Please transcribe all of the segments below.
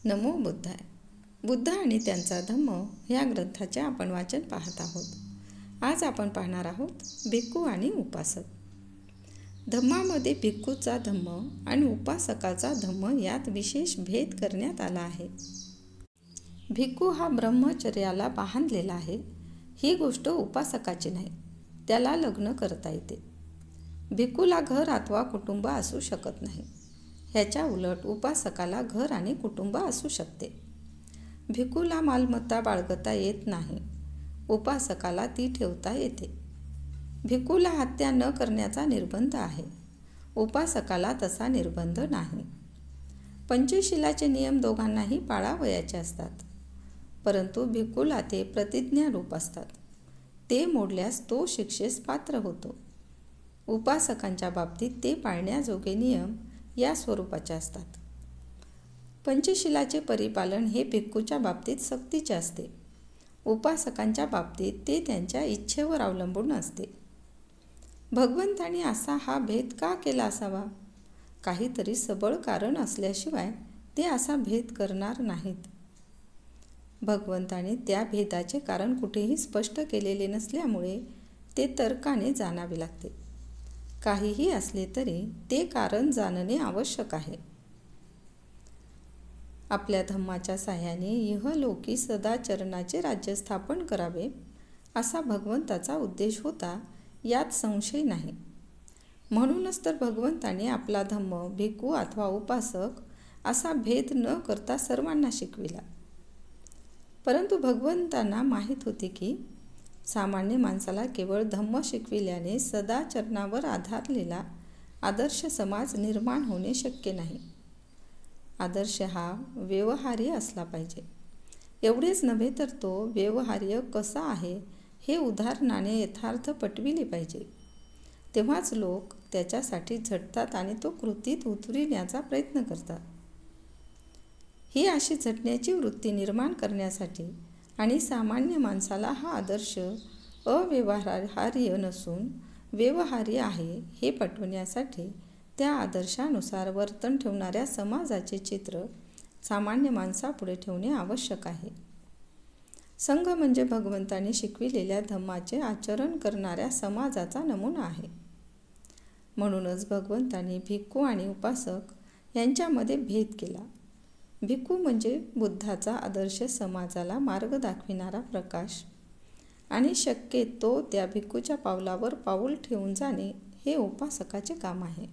नमो बुद्धाय. बुद्ध आणि त्यांचा धम्म या ग्रंथाचे आपण वाचन पाहत आहोत. आज आपण पाहणार आहोत भिक्खू आणि उपासक. धम्मामध्ये भिक्खूचा धम्म आणि उपासकाचा धम्म यात विशेष भेद करण्यात आला आहे. भिक्खू हा ब्रह्मचर्याला बांधलेला आहे. ही गोष्ट उपासकाची नाही. त्याला लग्न करता येते. भिक्खूला घर अथवा कुटुंब असू शकत नाही. ह्याच्या उलट उपासकाला घर आणि कुटुंब असू शकते. भिक्खूला मालमत्ता बाळगता येत नाही. उपासकाला ती ठेवता येते. भिक्खूला हत्या न करण्याचा निर्बंध आहे. उपासकाला तसा निर्बंध नाही. पंचशीलाचे नियम दोघांनाही पाळावयाचे असतात. परंतु भिक्खूला ते प्रतिज्ञारूप असतात. ते मोडल्यास तो शिक्षेस पात्र होतो. उपासकांच्या बाबतीत ते पाळण्याजोगे नियम या स्वरूपाचे असतात. पंचशीलाचे परिपालन हे भिक्खूच्या बाबतीत सक्तीचे असते. उपासकांच्या बाबतीत ते त्यांच्या इच्छेवर अवलंबून असते. भगवंतांनी असा हा भेद का केला असावा? काहीतरी सबळ कारण असल्याशिवाय ते असा भेद करणार नाहीत. भगवंताने त्या भेदाचे कारण कुठेही स्पष्ट केलेले नसल्यामुळे ते तर्काने जाणावे लागते. काहीही असले तरी ते कारण जाणणे आवश्यक आहे. आपल्या धम्माच्या साह्याने इहलोकी सदाचरणाचे राज्य स्थापन करावे असा भगवंताचा उद्देश होता, यात संशय नाही. म्हणूनच तर भगवंताने आपला धम्म भिक्खू अथवा उपासक असा भेद न करता सर्वांना शिकविला. परंतु भगवंतांना माहीत होते की सामान्य माणसाला केवळ धम्म शिकविल्याने सदाचरणावर आधारलेला आदर्श समाज निर्माण होणे शक्य नाही. आदर्श हा व्यवहार्य असला पाहिजे. एवढेच नव्हे तर तो व्यवहार्य कसा आहे हे उदाहरणाने यथार्थ पटविले पाहिजे. तेव्हाच लोक त्याच्यासाठी झटतात आणि तो कृतीत उतरविण्याचा प्रयत्न करतात. ही अशी झटण्याची वृत्ती निर्माण करण्यासाठी आणि सामान्य माणसाला हा आदर्श अव्यवहार्य नसून व्यवहार्य आहे हे पटवण्यासाठी त्या आदर्शानुसार वर्तन ठेवणाऱ्या समाजाचे चित्र सामान्य माणसापुढे ठेवणे आवश्यक आहे. संघ म्हणजे भगवंतांनी शिकविलेल्या धम्माचे आचरण करणाऱ्या समाजाचा नमुना आहे. म्हणूनच भगवंतांनी भिक्खू आणि उपासक यांच्यामध्ये भेद केला. भिक्खू म्हणजे बुद्धाचा आदर्श समाजाला मार्ग दाखविणारा प्रकाश आणि शक्यतो त्या भिक्खूच्या पावलावर पाऊल ठेवून जाणे हे उपासकाचे काम आहे.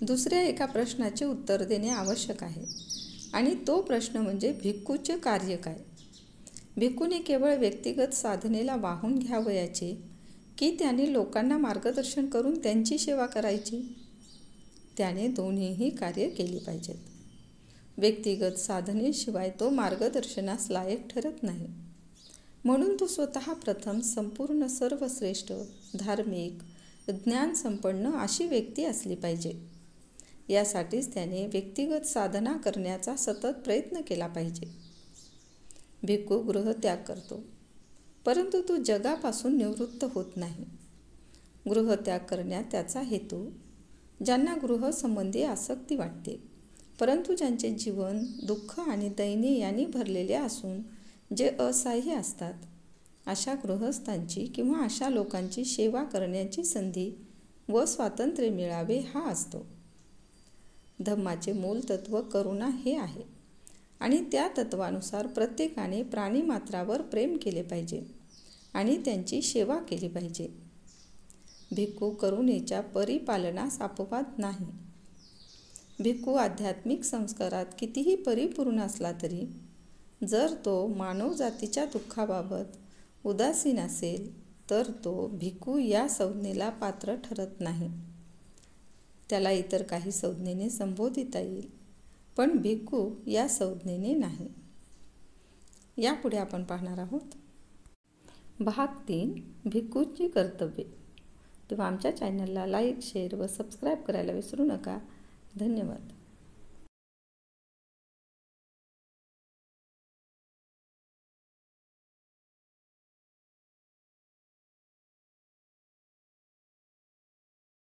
दुसऱ्या एका प्रश्नाचे उत्तर देणे आवश्यक आहे आणि तो प्रश्न म्हणजे भिक्खूचे कार्य काय? भिक्खूने केवळ व्यक्तिगत साधनेला वाहून घ्यावयाचे की त्याने लोकांना मार्गदर्शन करून त्यांची सेवा करायची? त्याने दोन्हीही कार्य केली पाहिजेत. व्यक्तिगत साधनेशिवाय तो मार्गदर्शनास लायक ठरत नाही. म्हणून तो स्वतः प्रथम संपूर्ण सर्वश्रेष्ठ धार्मिक ज्ञानसंपन्न अशी व्यक्ती असली पाहिजे. यासाठीच त्याने व्यक्तिगत साधना करण्याचा सतत प्रयत्न केला पाहिजे. भिक्खू गृहत्याग करतो, परंतु तो जगापासून निवृत्त होत नाही. गृहत्याग करण्यात त्याचा हेतू ज्यांना गृहसंबंधी आसक्ती वाटते, परंतु ज्यांचे जीवन दुःख आणि दैन्य यांनी भरलेले असून जे असहाय्य असतात, अशा गृहस्थांची किंवा अशा लोकांची सेवा करण्याची संधी व स्वातंत्र्य मिळावे हा असतो. धम्माचे मूल तत्व करुणा हे आहे आणि त्या तत्वानुसार प्रत्येकाने प्राणीमात्रावर प्रेम केले पाहिजे आणि त्यांची सेवा केली पाहिजे. भिक्खू करुणेच्या परिपालनास अपवाद नाही. भिक्खू आध्यात्मिक संस्कारात कितीही परिपूर्ण असला तरी जर तो मानवजातीच्या दुःखाबाबत उदासीन असेल तर तो भिक्खू या संज्ञेला पात्र ठरत नाही. त्याला इतर काही संज्ञेने संबोधिता येईल, पण भिक्खू या संज्ञेने नाही. यापुढे आपण पाहणार आहोत भाग 3 भिक्खूची कर्तव्ये. तेव्हा आमच्या चॅनलला लाईक, शेअर व सबस्क्राईब करायला विसरू नका. धन्यवाद.